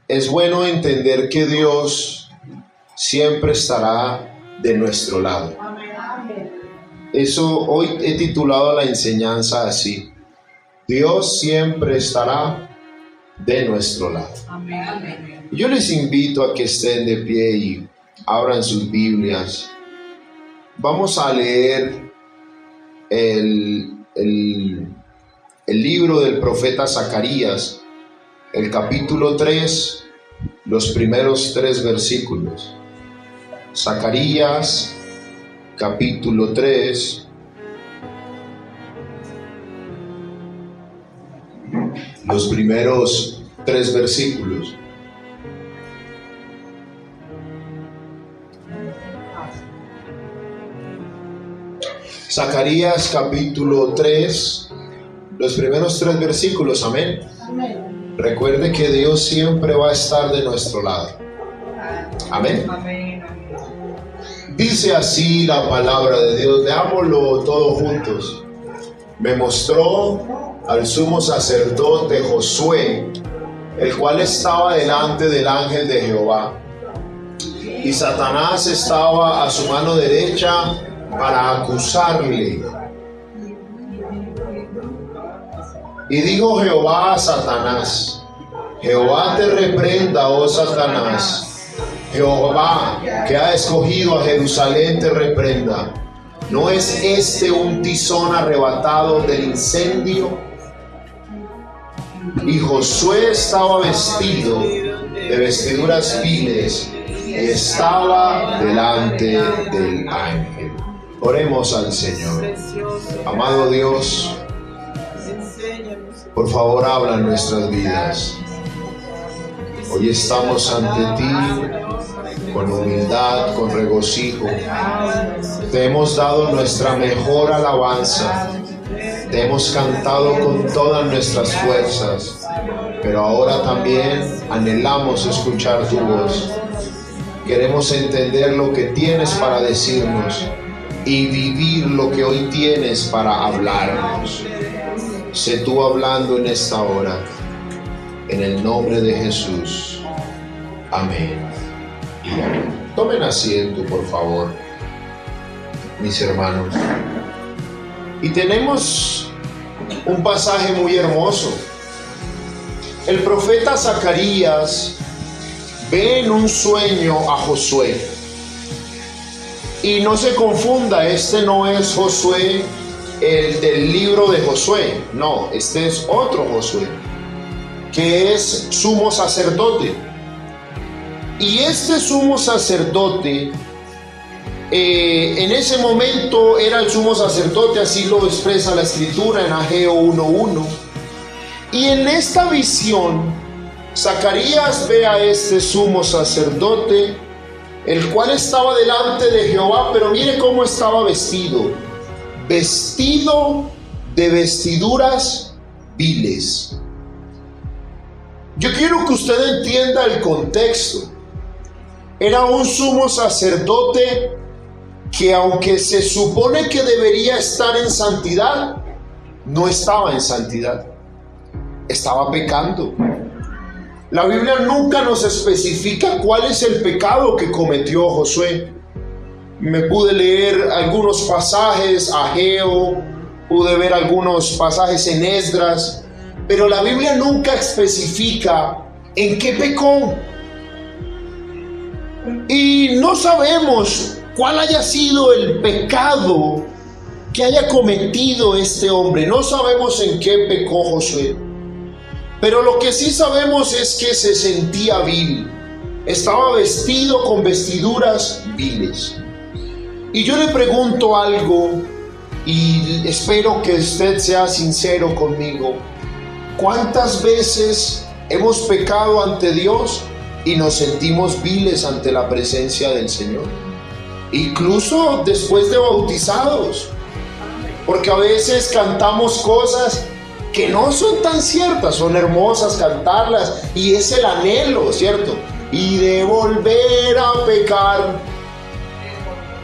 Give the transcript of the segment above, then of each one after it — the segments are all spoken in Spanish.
Es bueno entender que Dios siempre estará de nuestro lado. Eso hoy he titulado la enseñanza así: Dios siempre estará de nuestro lado. Yo les invito a que estén de pie y abran sus Biblias. Vamos a leer el libro del profeta Zacarías, el capítulo 3, los primeros 3 versículos. Zacarías, capítulo 3, los primeros 3 versículos. Zacarías, capítulo 3, los primeros 3 versículos. Amén. Recuerde que Dios siempre va a estar de nuestro lado. Amén. Dice así la palabra de Dios. Leámoslo todos juntos. Me mostró al sumo sacerdote Josué, el cual estaba delante del ángel de Jehová, y Satanás estaba a su mano derecha para acusarle. Y dijo Jehová a Satanás: Jehová te reprenda, oh Satanás. Jehová, que ha escogido a Jerusalén, te reprenda. ¿No es este un tizón arrebatado del incendio? Y Josué estaba vestido de vestiduras viles y estaba delante del ángel. Oremos al Señor. Amado Dios, por favor, habla en nuestras vidas. Hoy estamos ante ti con humildad, con regocijo. Te hemos dado nuestra mejor alabanza. Te hemos cantado con todas nuestras fuerzas. Pero ahora también anhelamos escuchar tu voz. Queremos entender lo que tienes para decirnos y vivir lo que hoy tienes para hablarnos. Sé tú hablando en esta hora, en el nombre de Jesús. Amén y amén. Tomen asiento, por favor, mis hermanos. Y tenemos un pasaje muy hermoso. El profeta Zacarías ve en un sueño a Josué. Y no se confunda, este no es Josué, el del libro de Josué. No, este es otro Josué, que es sumo sacerdote. Y este sumo sacerdote, en ese momento era el sumo sacerdote, así lo expresa la escritura en Ageo 1:1. Y en esta visión, Zacarías ve a este sumo sacerdote, el cual estaba delante de Jehová, pero mire cómo estaba vestido de vestiduras viles. Yo quiero que usted entienda el contexto. Era un sumo sacerdote que, aunque se supone que debería estar en santidad, no estaba en santidad, estaba pecando. La Biblia nunca nos especifica cuál es el pecado que cometió Josué. Me pude leer algunos pasajes, Ageo, pude ver algunos pasajes en Esdras, pero la Biblia nunca especifica en qué pecó. Y no sabemos cuál haya sido el pecado que haya cometido este hombre. No sabemos en qué pecó Josué. Pero lo que sí sabemos es que se sentía vil. Estaba vestido con vestiduras viles. Y yo le pregunto algo, y espero que usted sea sincero conmigo. ¿Cuántas veces hemos pecado ante Dios y nos sentimos viles ante la presencia del Señor? Incluso después de bautizados. Porque a veces cantamos cosas que no son tan ciertas, son hermosas cantarlas y es el anhelo, ¿cierto? Y de volver a pecar.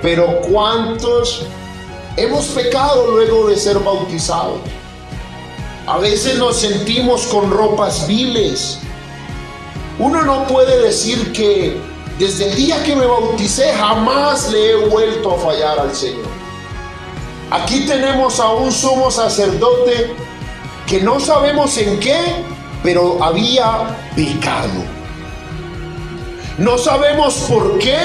Pero ¿cuántos hemos pecado luego de ser bautizados? A veces nos sentimos con ropas viles. Uno no puede decir que desde el día que me bauticé jamás le he vuelto a fallar al Señor. Aquí tenemos a un sumo sacerdote que no sabemos en qué, pero había pecado. No sabemos por qué,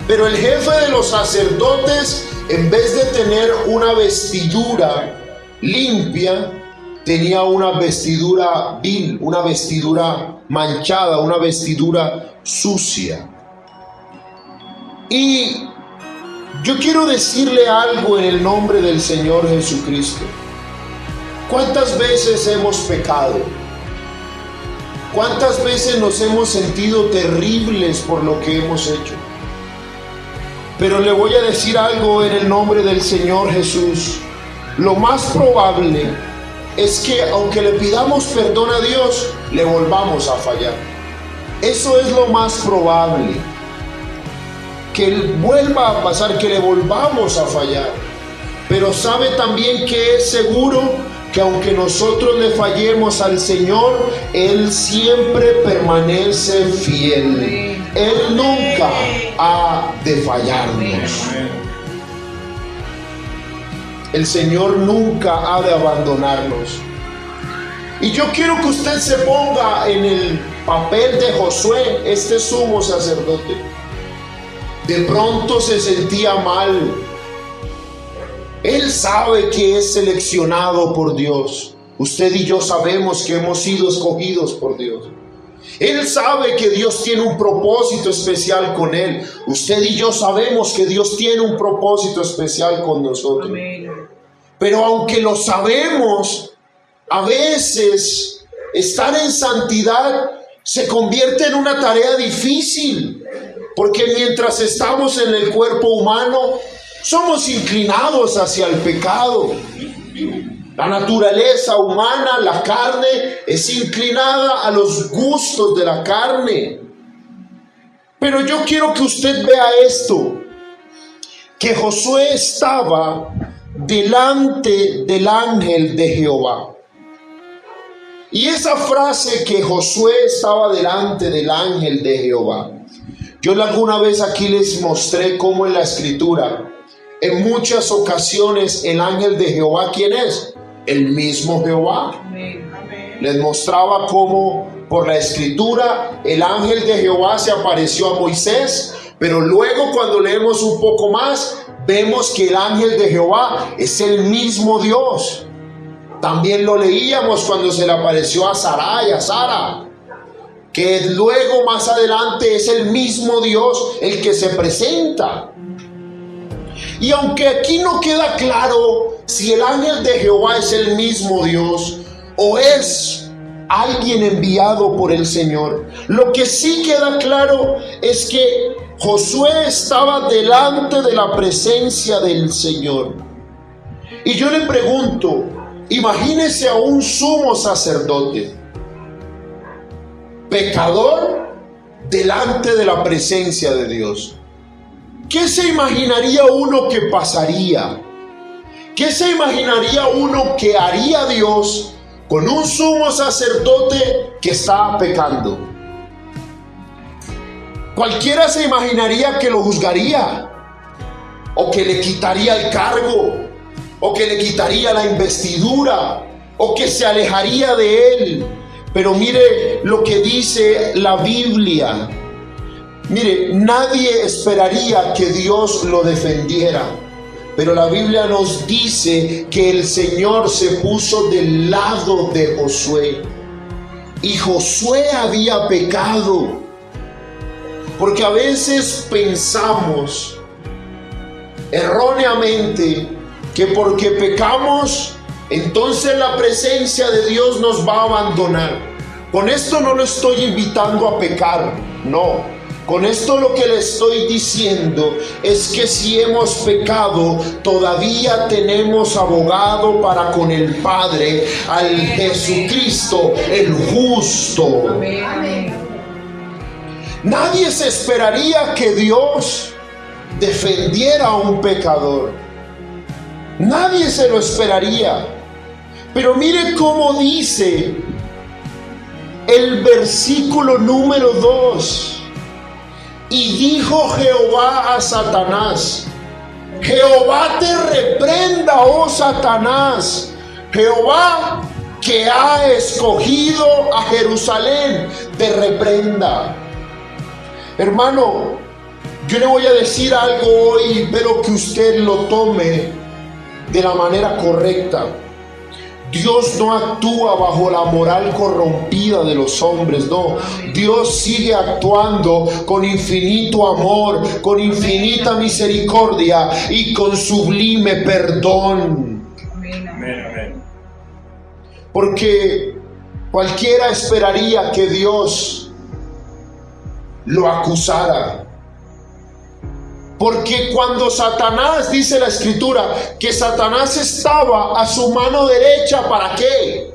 pero el jefe de los sacerdotes, en vez de tener una vestidura limpia, tenía una vestidura vil, una vestidura manchada, una vestidura sucia. Y yo quiero decirle algo en el nombre del Señor Jesucristo. ¿Cuántas veces hemos pecado? ¿Cuántas veces nos hemos sentido terribles por lo que hemos hecho? Pero le voy a decir algo en el nombre del Señor Jesús. Lo más probable es que aunque le pidamos perdón a Dios, le volvamos a fallar. Eso es lo más probable. Que vuelva a pasar, que le volvamos a fallar. Pero sabe también que es seguro que aunque nosotros le fallemos al Señor, Él siempre permanece fiel. Él nunca ha de fallarnos. El Señor nunca ha de abandonarnos. Y yo quiero que usted se ponga en el papel de Josué, este sumo sacerdote. De pronto se sentía mal. Él sabe que es seleccionado por Dios. Usted y yo sabemos que hemos sido escogidos por Dios. Él sabe que Dios tiene un propósito especial con él. Usted y yo sabemos que Dios tiene un propósito especial con nosotros. Pero aunque lo sabemos, a veces estar en santidad se convierte en una tarea difícil. Porque mientras estamos en el cuerpo humano, somos inclinados hacia el pecado. La naturaleza humana, la carne, es inclinada a los gustos de la carne. Pero yo quiero que usted vea esto, que Josué estaba delante del ángel de Jehová. Y esa frase que Josué estaba delante del ángel de Jehová, yo alguna vez aquí les mostré cómo en la escritura, en muchas ocasiones el ángel de Jehová, ¿quién es? El mismo Jehová. Les mostraba cómo por la escritura el ángel de Jehová se apareció a Moisés, pero luego cuando leemos un poco más, vemos que el ángel de Jehová es el mismo Dios. También lo leíamos cuando se le apareció a Sarai, a Sara, que luego más adelante es el mismo Dios el que se presenta. Y aunque aquí no queda claro si el ángel de Jehová es el mismo Dios o es alguien enviado por el Señor, lo que sí queda claro es que Josué estaba delante de la presencia del Señor. Y yo le pregunto, imagínese a un sumo sacerdote, pecador, delante de la presencia de Dios. ¿Qué se imaginaría uno que pasaría? ¿Qué se imaginaría uno que haría Dios con un sumo sacerdote que está pecando? Cualquiera se imaginaría que lo juzgaría, o que le quitaría el cargo, o que le quitaría la investidura, o que se alejaría de él. Pero mire lo que dice la Biblia. Mire, nadie esperaría que Dios lo defendiera, pero la Biblia nos dice que el Señor se puso del lado de Josué, y Josué había pecado. Porque a veces pensamos erróneamente que porque pecamos, entonces la presencia de Dios nos va a abandonar. Con esto no lo estoy invitando a pecar, no. Con esto lo que le estoy diciendo es que si hemos pecado, todavía tenemos abogado para con el Padre, al Jesucristo, el justo. Amén. Nadie se esperaría que Dios defendiera a un pecador. Nadie se lo esperaría. Pero mire cómo dice el versículo número 2. Y dijo Jehová a Satanás: Jehová te reprenda, oh Satanás. Jehová, que ha escogido a Jerusalén, te reprenda. Hermano, yo le voy a decir algo hoy y espero que usted lo tome de la manera correcta. Dios no actúa bajo la moral corrompida de los hombres, no. Dios sigue actuando con infinito amor, con infinita misericordia y con sublime perdón. Amén. Porque cualquiera esperaría que Dios lo acusara. Porque cuando Satanás, dice la Escritura, que Satanás estaba a su mano derecha, ¿para qué?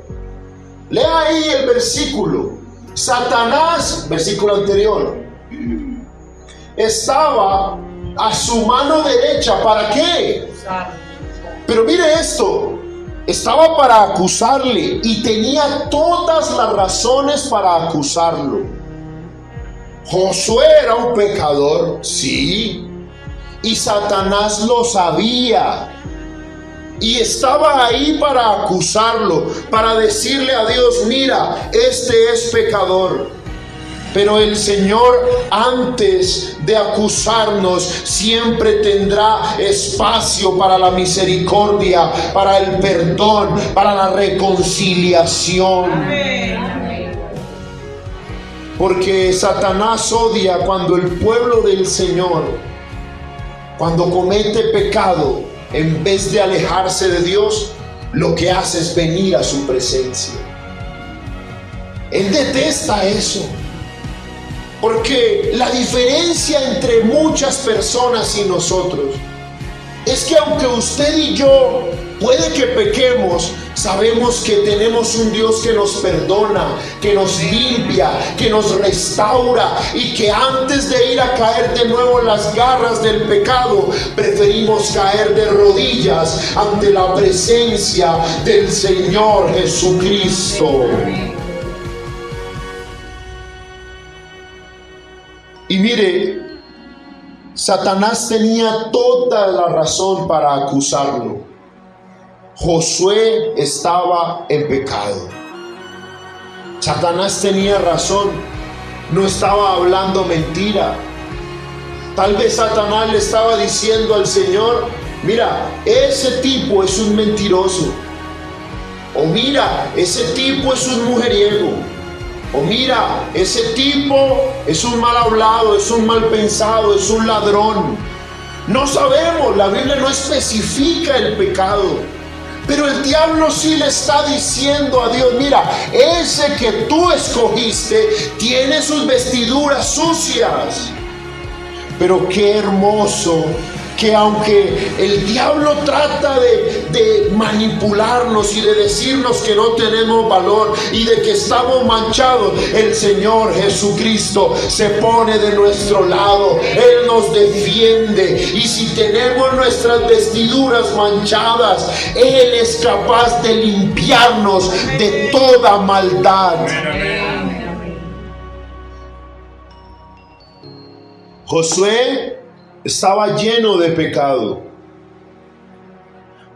Lea ahí el versículo. Satanás, versículo anterior, estaba a su mano derecha, ¿para qué? Pero mire esto, estaba para acusarle y tenía todas las razones para acusarlo. Josué era un pecador, sí. Y Satanás lo sabía y estaba ahí para acusarlo, para decirle a Dios: mira, este es pecador. Pero el Señor, antes de acusarnos, siempre tendrá espacio para la misericordia, para el perdón, para la reconciliación. Porque Satanás odia cuando el pueblo del Señor, cuando comete pecado, en vez de alejarse de Dios, lo que hace es venir a su presencia. Él detesta eso. Porque la diferencia entre muchas personas y nosotros es que aunque usted y yo puede que pequemos, sabemos que tenemos un Dios que nos perdona, que nos limpia, que nos restaura, y que antes de ir a caer de nuevo en las garras del pecado, preferimos caer de rodillas ante la presencia del Señor Jesucristo. Y mire, Satanás tenía toda la razón para acusarlo. Josué estaba en pecado. Satanás tenía razón, no estaba hablando mentira. Tal vez Satanás le estaba diciendo al Señor: mira, ese tipo es un mentiroso. O mira, ese tipo es un mujeriego. O mira, ese tipo es un mal hablado, es un mal pensado, es un ladrón. No sabemos, la Biblia no especifica el pecado. Pero el diablo sí le está diciendo a Dios: mira, ese que tú escogiste tiene sus vestiduras sucias. Pero qué hermoso que aunque el diablo trata de manipularnos y de decirnos que no tenemos valor y de que estamos manchados, el Señor Jesucristo se pone de nuestro lado. Él nos defiende, y si tenemos nuestras vestiduras manchadas, Él es capaz de limpiarnos de toda maldad. Josué estaba lleno de pecado.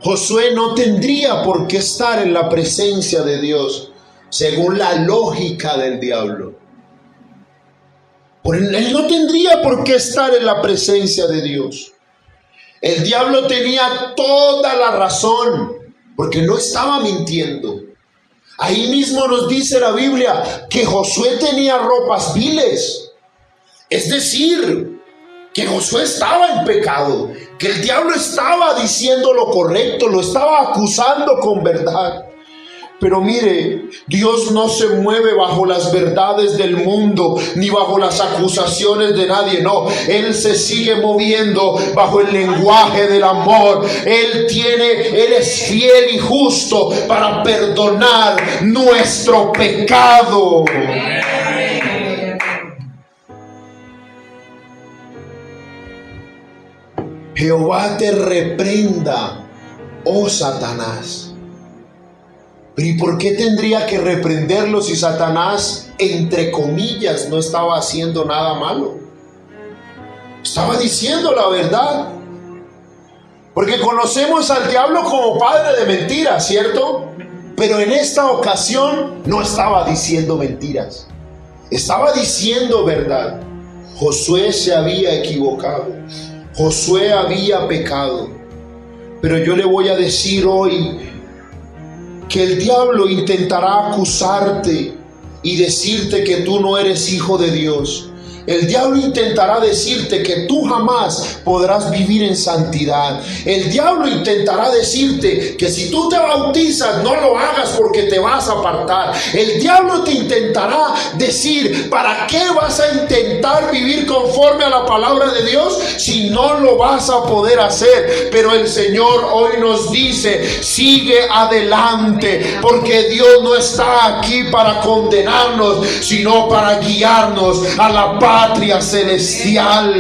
Josué no tendría por qué estar en la presencia de Dios, según la lógica del diablo. Él no tendría por qué estar en la presencia de Dios. El diablo tenía toda la razón, porque no estaba mintiendo. Ahí mismo nos dice la Biblia que Josué tenía ropas viles. Es decir, que Josué estaba en pecado, que el diablo estaba diciendo lo correcto, lo estaba acusando con verdad. Pero mire, Dios no se mueve bajo las verdades del mundo, ni bajo las acusaciones de nadie, no. Él se sigue moviendo bajo el lenguaje del amor. Él es fiel y justo para perdonar nuestro pecado. Jehová te reprenda, oh Satanás. Pero ¿y por qué tendría que reprenderlo si Satanás, entre comillas, no estaba haciendo nada malo? Estaba diciendo la verdad. Porque conocemos al diablo como padre de mentiras, ¿cierto? Pero en esta ocasión no estaba diciendo mentiras. Estaba diciendo verdad. Josué se había equivocado. Josué había pecado. Pero yo le voy a decir hoy que el diablo intentará acusarte y decirte que tú no eres hijo de Dios. El diablo intentará decirte que tú jamás podrás vivir en santidad. El diablo intentará decirte que si tú te bautizas no lo hagas porque te vas a apartar. El diablo te intentará decir, ¿para qué vas a intentar vivir conforme a la palabra de Dios si no lo vas a poder hacer? Pero el Señor hoy nos dice, sigue adelante, porque Dios no está aquí para condenarnos, sino para guiarnos a la patria celestial.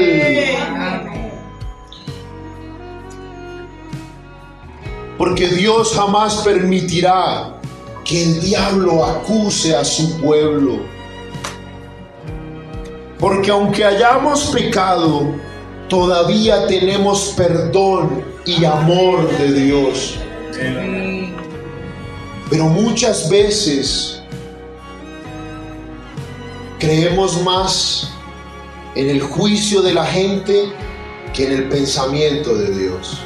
Porque Dios jamás permitirá que el diablo acuse a su pueblo. Porque aunque hayamos pecado, todavía tenemos perdón y amor de Dios. Pero muchas veces creemos más en el juicio de la gente que en el pensamiento de Dios.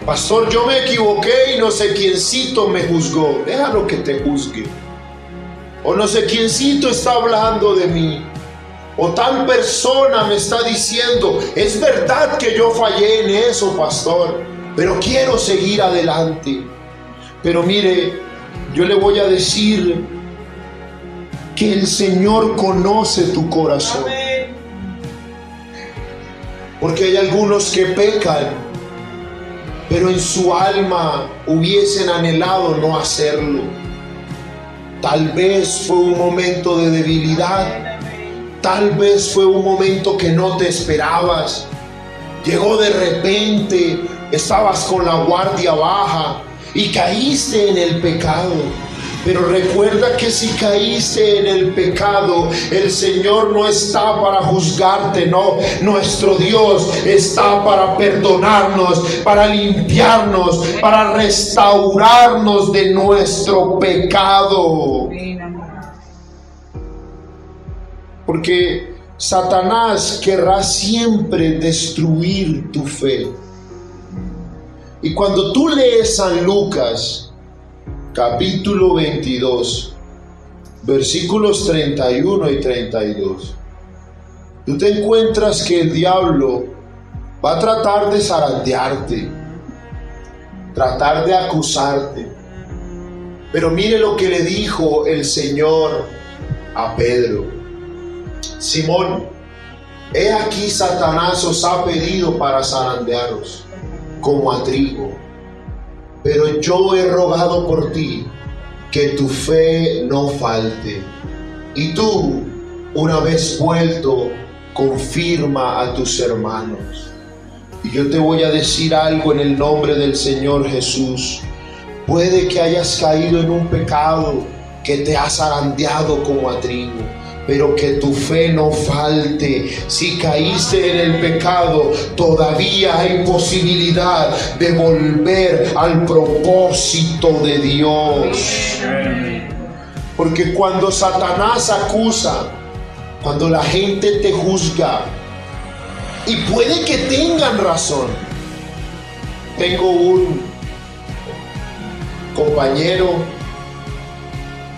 Pastor, yo me equivoqué y no sé quiéncito me juzgó. Déjalo que te juzgue. O no sé quiéncito está hablando de mí. O tal persona me está diciendo, es verdad que yo fallé en eso, pastor, pero quiero seguir adelante. Pero mire, yo le voy a decir que el Señor conoce tu corazón. Porque hay algunos que pecan, pero en su alma hubiesen anhelado no hacerlo. Tal vez fue un momento de debilidad, tal vez fue un momento que no te esperabas. Llegó de repente, estabas con la guardia baja y caíste en el pecado. Pero recuerda que si caíste en el pecado, el Señor no está para juzgarte, no. Nuestro Dios está para perdonarnos, para limpiarnos, para restaurarnos de nuestro pecado. Porque Satanás querrá siempre destruir tu fe. Y cuando tú lees San Lucas, capítulo 22, versículos 31 y 32, tú te encuentras que el diablo va a tratar de zarandearte, tratar de acusarte. Pero mire lo que le dijo el Señor a Pedro: Simón, he aquí Satanás os ha pedido para zarandearos como a trigo, pero yo he rogado por ti que tu fe no falte. Y tú, una vez vuelto, confirma a tus hermanos. Y yo te voy a decir algo en el nombre del Señor Jesús. Puede que hayas caído en un pecado que te ha zarandeado como a trigo, pero que tu fe no falte. Si caíste en el pecado, todavía hay posibilidad de volver al propósito de Dios. Porque cuando Satanás acusa, cuando la gente te juzga, y puede que tengan razón. Tengo un compañero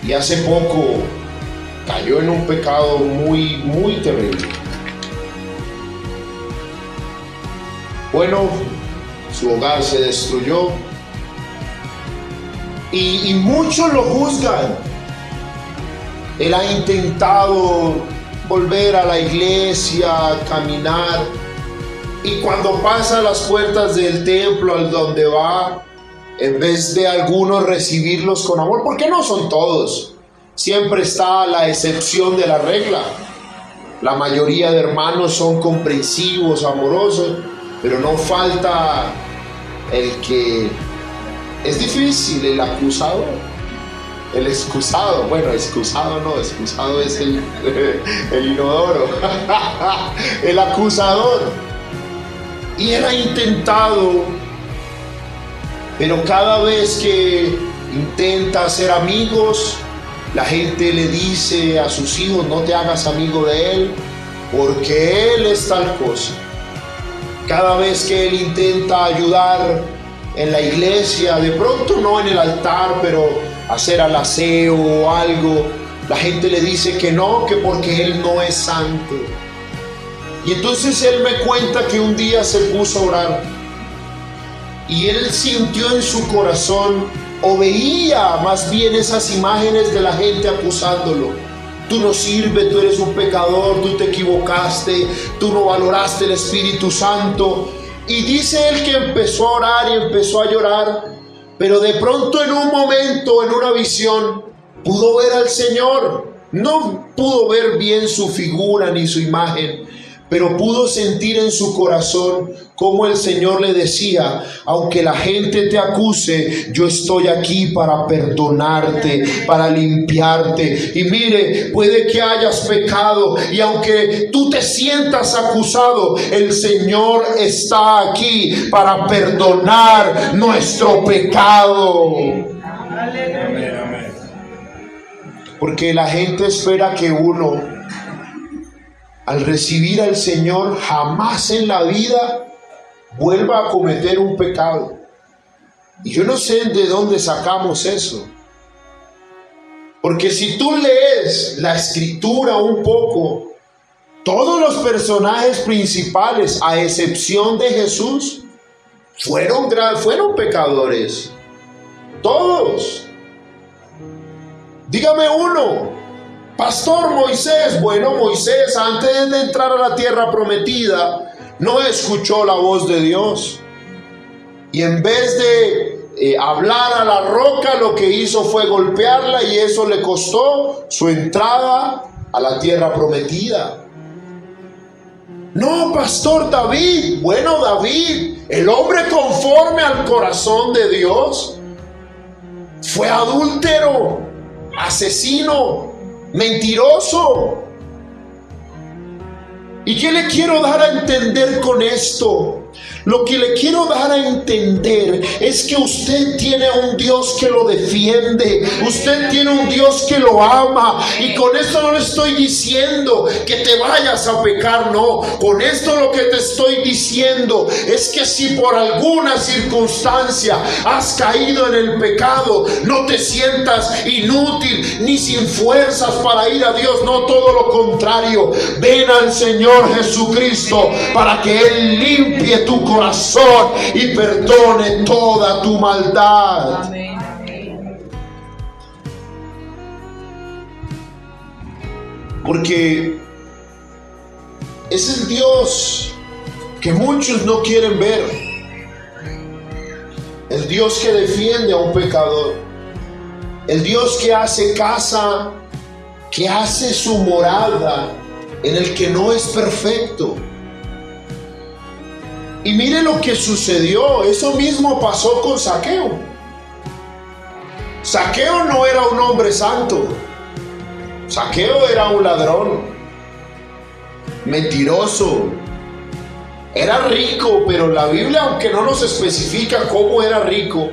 y hace poco cayó en un pecado muy terrible. Bueno, su hogar se destruyó y muchos lo juzgan. Él ha intentado volver a la iglesia, caminar, y cuando pasa a las puertas del templo al donde va, en vez de algunos recibirlos con amor, porque no son todos, siempre está la excepción de la regla. La mayoría de hermanos son comprensivos, amorosos, pero no falta el que Es difícil el acusador. El excusado, bueno, excusado no, excusado es el inodoro. El acusador. Y él ha intentado, pero cada vez que intenta hacer amigos, la gente le dice a sus hijos: no te hagas amigo de él, porque él es tal cosa. Cada vez que él intenta ayudar en la iglesia, de pronto no en el altar, pero hacer al aseo o algo, la gente le dice que no, que porque él no es santo. Y entonces él me cuenta que un día se puso a orar y él sintió en su corazón, o veía más bien, esas imágenes de la gente acusándolo: tú no sirves, tú eres un pecador, tú te equivocaste, tú no valoraste el Espíritu Santo. Y dice él que empezó a orar y empezó a llorar, pero de pronto en un momento, en una visión, pudo ver al Señor. No pudo ver bien su figura ni su imagen, pero pudo sentir en su corazón cómo el Señor le decía: aunque la gente te acuse, yo estoy aquí para perdonarte, para limpiarte. Y mire, puede que hayas pecado, y aunque tú te sientas acusado, el Señor está aquí para perdonar nuestro pecado. Porque la gente espera que uno, al recibir al Señor, jamás en la vida vuelva a cometer un pecado. Y yo no sé de dónde sacamos eso. Porque si tú lees la Escritura un poco, todos los personajes principales, a excepción de Jesús, fueron pecadores. Todos. Dígame uno. Pastor, Moisés. Bueno, Moisés, antes de entrar a la tierra prometida, no escuchó la voz de Dios. Y en vez de hablar a la roca, lo que hizo fue golpearla, y eso le costó su entrada a la tierra prometida. No, Pastor, David. Bueno, David, el hombre conforme al corazón de Dios, fue adúltero, asesino, mentiroso. ¿Y qué le quiero dar a entender con esto? Lo que le quiero dar a entender es que usted tiene un Dios que lo defiende, usted tiene un Dios que lo ama, y con esto no le estoy diciendo que te vayas a pecar, no. Con esto lo que te estoy diciendo es que si por alguna circunstancia has caído en el pecado, no te sientas inútil ni sin fuerzas para ir a Dios, no, todo lo contrario. Ven al Señor Jesucristo para que Él limpie tu corazón y perdone toda tu maldad. Amén. Porque es el Dios que muchos no quieren ver. El Dios que defiende a un pecador. El Dios que hace casa, que hace su morada en el que no es perfecto. Y mire lo que sucedió. Eso mismo pasó con Zaqueo. Zaqueo no era un hombre santo. Zaqueo era un ladrón, mentiroso. Era rico, pero la Biblia, aunque no nos especifica cómo era rico,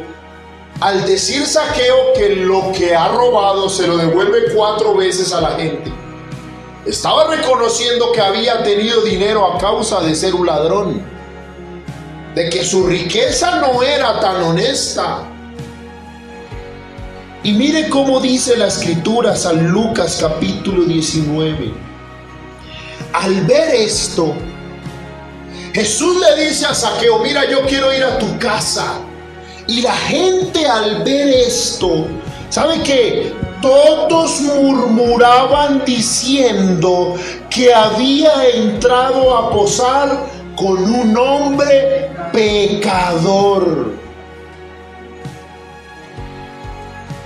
al decir Zaqueo que lo que ha robado se lo devuelve 4 veces a la gente, estaba reconociendo que había tenido dinero a causa de ser un ladrón, de que su riqueza no era tan honesta. Y mire cómo dice la Escritura, San Lucas capítulo 19. Al ver esto, Jesús le dice a Zaqueo: mira, yo quiero ir a tu casa. Y la gente, al ver esto, ¿sabe qué? Todos murmuraban diciendo que había entrado a posar con un hombre pecador.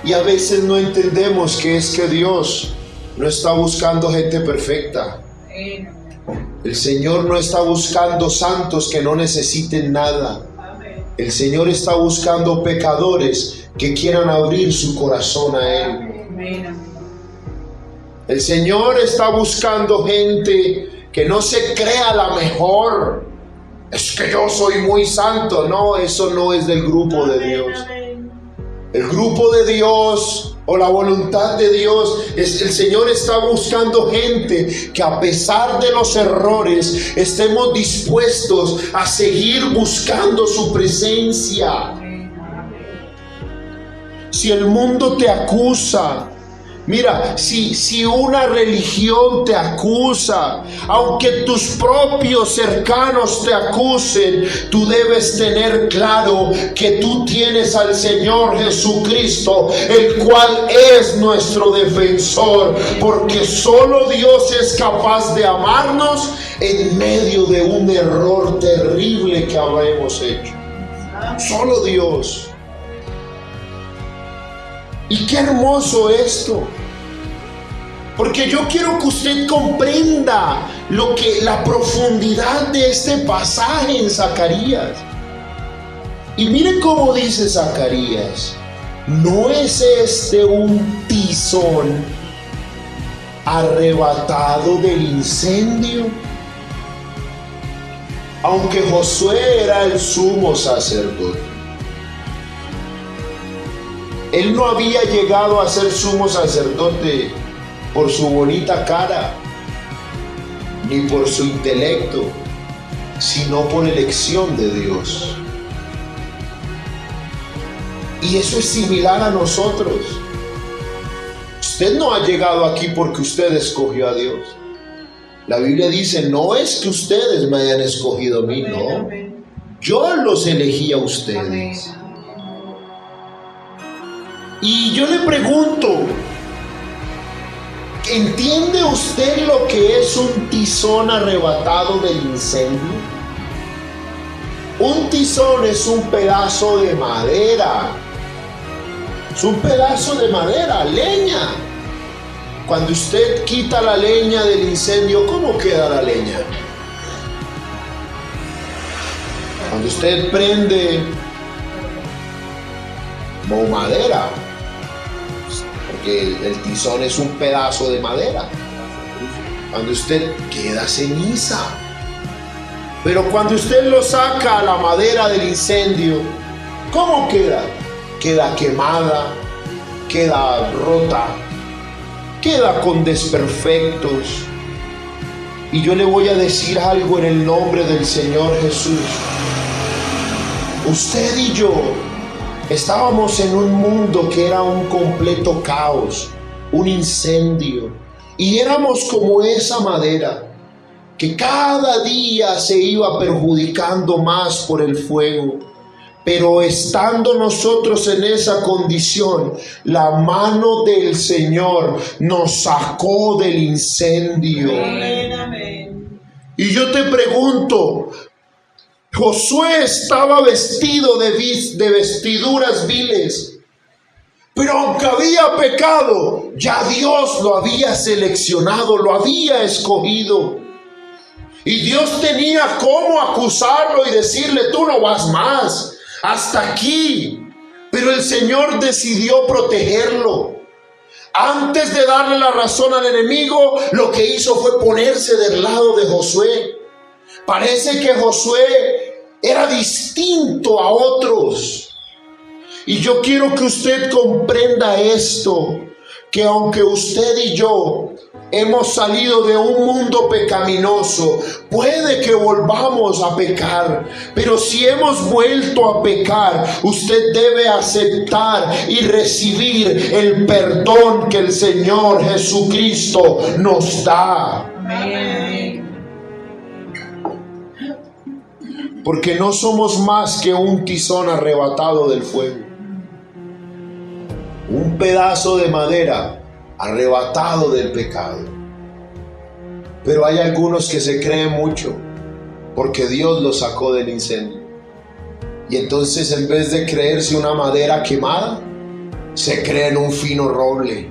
Y a veces no entendemos que es que Dios no está buscando gente perfecta. El Señor no está buscando santos que no necesiten nada. El Señor está buscando pecadores que quieran abrir su corazón a Él. El Señor está buscando gente que no se crea la mejor. Es que yo soy muy santo. No, eso no es del grupo de Dios. El grupo de Dios o la voluntad de Dios es el Señor está buscando gente que a pesar de los errores estemos dispuestos a seguir buscando su presencia. Si el mundo te acusa, mira, si una religión te acusa, aunque tus propios cercanos te acusen, tú debes tener claro que tú tienes al Señor Jesucristo, el cual es nuestro defensor, porque solo Dios es capaz de amarnos en medio de un error terrible que habremos hecho. Solo Dios. Y qué hermoso esto, porque yo quiero que usted comprenda la profundidad de este pasaje en Zacarías. Y mire cómo dice Zacarías: ¿no es este un tizón arrebatado del incendio? Aunque Josué era el sumo sacerdote, él no había llegado a ser sumo sacerdote por su bonita cara, ni por su intelecto, sino por elección de Dios. Y eso es similar a nosotros. Usted no ha llegado aquí porque usted escogió a Dios. La Biblia dice, no es que ustedes me hayan escogido a mí, no. Yo los elegí a ustedes. Y yo le pregunto, ¿entiende usted lo que es un tizón arrebatado del incendio? Un tizón es un pedazo de madera. Es un pedazo de madera, leña. Cuando usted quita la leña del incendio, ¿cómo queda la leña? Cuando usted prende como madera, porque el tizón es un pedazo de madera, cuando usted queda ceniza. Pero cuando usted lo saca a la madera del incendio, ¿cómo queda? Queda quemada, queda rota, queda con desperfectos. Y yo le voy a decir algo en el nombre del Señor Jesús. Usted y yo estábamos en un mundo que era un completo caos, un incendio, y éramos como esa madera que cada día se iba perjudicando más por el fuego. Pero estando nosotros en esa condición, la mano del Señor nos sacó del incendio. Amén. Y yo te pregunto, Josué estaba vestido de vestiduras viles, pero aunque había pecado, ya Dios lo había seleccionado, lo había escogido. Y Dios tenía cómo acusarlo y decirle, tú no vas más, hasta aquí. Pero el Señor decidió protegerlo. Antes de darle la razón al enemigo, lo que hizo fue ponerse del lado de Josué. Parece que Josué era distinto a otros. Y yo quiero que usted comprenda esto, que aunque usted y yo hemos salido de un mundo pecaminoso, puede que volvamos a pecar, pero si hemos vuelto a pecar, usted debe aceptar y recibir el perdón que el Señor Jesucristo nos da. Amén. Porque no somos más que un tizón arrebatado del fuego, un pedazo de madera arrebatado del pecado. Pero hay algunos que se creen mucho porque Dios los sacó del incendio, y entonces en vez de creerse una madera quemada, se creen un fino roble.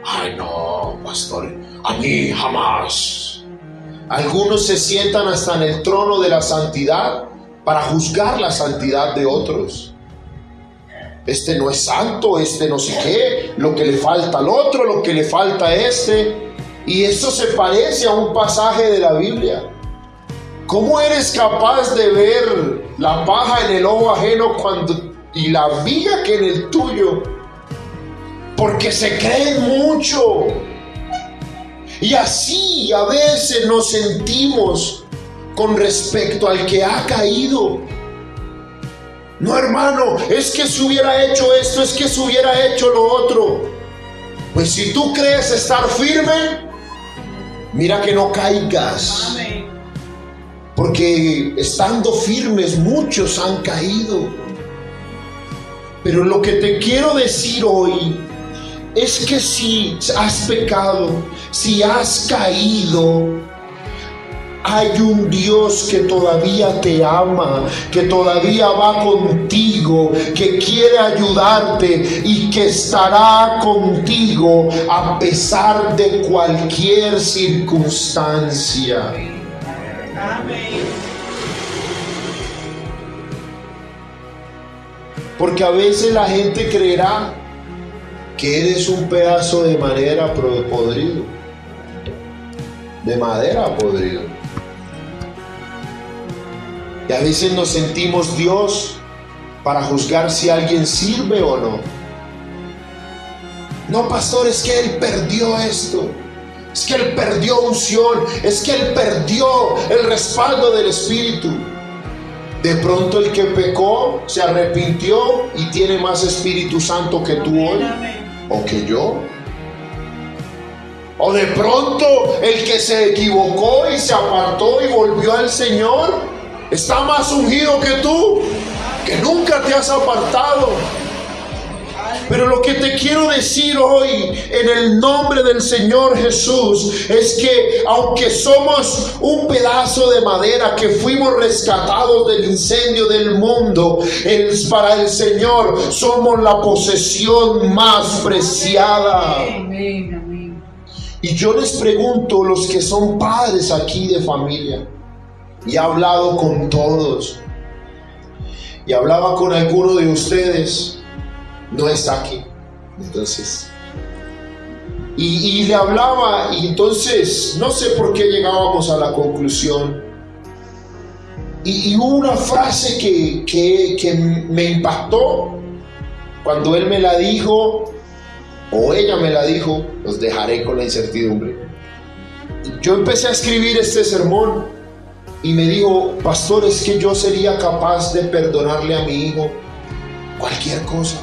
Ay no, pastor, a mí jamás. Algunos se sientan hasta en el trono de la santidad para juzgar la santidad de otros. Este no es santo, este no sé qué, lo que le falta al otro, lo que le falta a este. Y eso se parece a un pasaje de la Biblia. ¿Cómo eres capaz de ver la paja en el ojo ajeno y la viga que en el tuyo? Porque se creen mucho. Y así a veces nos sentimos con respecto al que ha caído. No, hermano, es que se hubiera hecho esto, es que se hubiera hecho lo otro. Pues si tú crees estar firme, mira que no caigas. Amén. Porque estando firmes muchos han caído. Pero lo que te quiero decir hoy es que si has pecado, si has caído, hay un Dios que todavía te ama, que todavía va contigo, que quiere ayudarte y que estará contigo a pesar de cualquier circunstancia. Amén. Porque a veces la gente creerá que eres un pedazo de madera podrido. De madera podrido. Y a veces nos sentimos Dios para juzgar si alguien sirve o no. No, pastor, es que él perdió esto. Es que él perdió unción. Es que él perdió el respaldo del Espíritu. De pronto el que pecó se arrepintió y tiene más Espíritu Santo que tú hoy. O que yo. O de pronto el que se equivocó y se apartó y volvió al Señor está más ungido que tú, que nunca te has apartado. Pero lo que te quiero decir hoy en el nombre del Señor Jesús es que aunque somos un pedazo de madera que fuimos rescatados del incendio del mundo, para el Señor somos la posesión más preciada. Amén. Y yo les pregunto, los que son padres aquí de familia, y he hablado con todos, y hablaba con alguno de ustedes, no está aquí, entonces, y le hablaba, y entonces no sé por qué llegábamos a la conclusión, y hubo una frase que me impactó cuando él me la dijo, o ella me la dijo. Los dejaré con la incertidumbre. Yo empecé a escribir este sermón y me dijo, pastor, es que yo sería capaz de perdonarle a mi hijo cualquier cosa.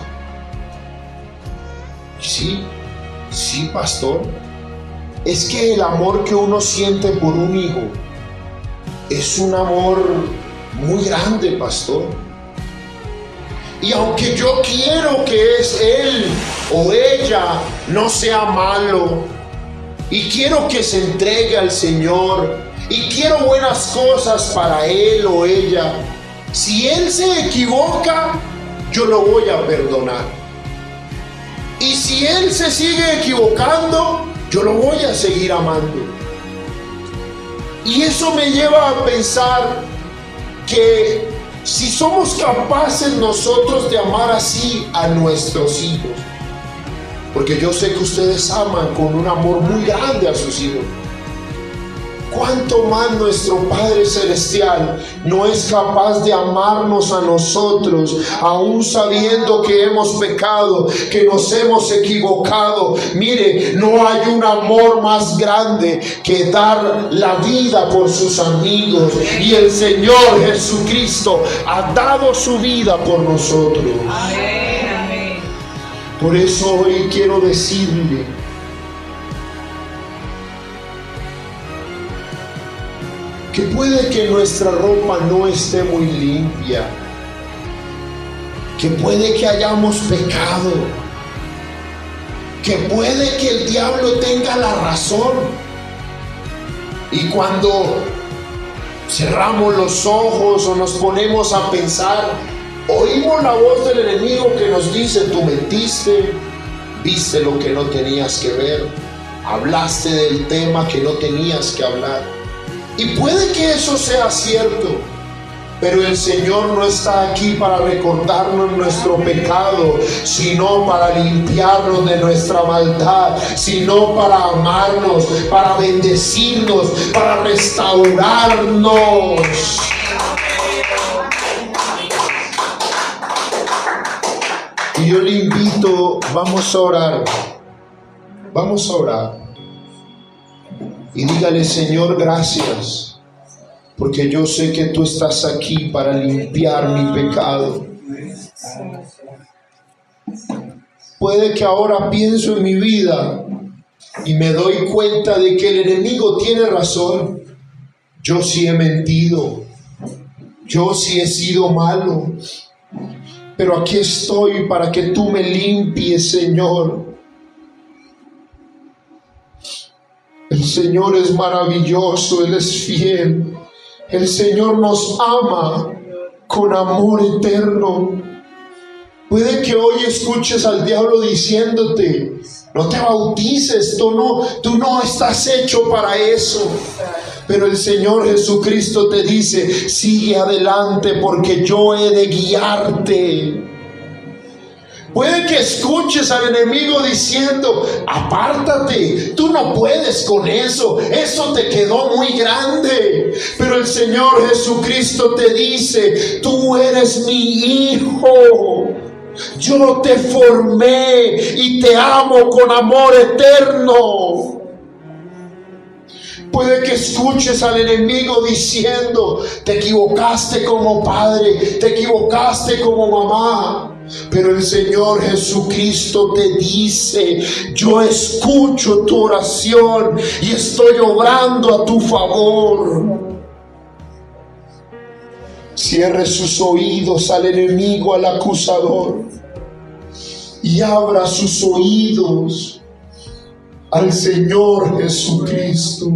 Sí, pastor. Es que el amor que uno siente por un hijo es un amor muy grande, pastor. Y aunque yo quiero que él o ella no sea malo, y quiero que se entregue al Señor, y quiero buenas cosas para él o ella, si él se equivoca, yo lo voy a perdonar. Y si él se sigue equivocando, yo lo voy a seguir amando. Y eso me lleva a pensar que si somos capaces nosotros de amar así a nuestros hijos, porque yo sé que ustedes aman con un amor muy grande a sus hijos, ¿cuánto más nuestro Padre Celestial no es capaz de amarnos a nosotros, aún sabiendo que hemos pecado, que nos hemos equivocado? Mire, no hay un amor más grande que dar la vida por sus amigos, y el Señor Jesucristo ha dado su vida por nosotros. Amén. Por eso hoy quiero decirle que puede que nuestra ropa no esté muy limpia, que puede que hayamos pecado, que puede que el diablo tenga la razón, y cuando cerramos los ojos o nos ponemos a pensar, oímos la voz del enemigo que nos dice: tú mentiste, viste lo que no tenías que ver, hablaste del tema que no tenías que hablar. Y puede que eso sea cierto, Pero el Señor no está aquí para recordarnos nuestro pecado, sino para limpiarnos de nuestra maldad, sino para amarnos, para bendecirnos, para restaurarnos. Y yo le invito, vamos a orar. Vamos a orar. Y dígale: Señor, gracias. Porque yo sé que tú estás aquí para limpiar mi pecado. Puede que ahora pienso en mi vida y me doy cuenta de que el enemigo tiene razón. Yo sí he mentido. Yo sí he sido malo. Pero aquí estoy para que tú me limpies, Señor. El Señor es maravilloso, Él es fiel. El Señor nos ama con amor eterno. Puede que hoy escuches al diablo diciéndote: no te bautices, tú no estás hecho para eso. Pero el Señor Jesucristo te dice: sigue adelante porque yo he de guiarte. Puede que escuches al enemigo diciendo: apártate, tú no puedes con eso, eso te quedó muy grande. Pero el Señor Jesucristo te dice: tú eres mi hijo, yo te formé y te amo con amor eterno. Puede que escuches al enemigo diciendo: te equivocaste como padre, te equivocaste como mamá. Pero el Señor Jesucristo te dice: yo escucho tu oración y estoy obrando a tu favor. Cierre sus oídos al enemigo, al acusador, y abra sus oídos al Señor Jesucristo.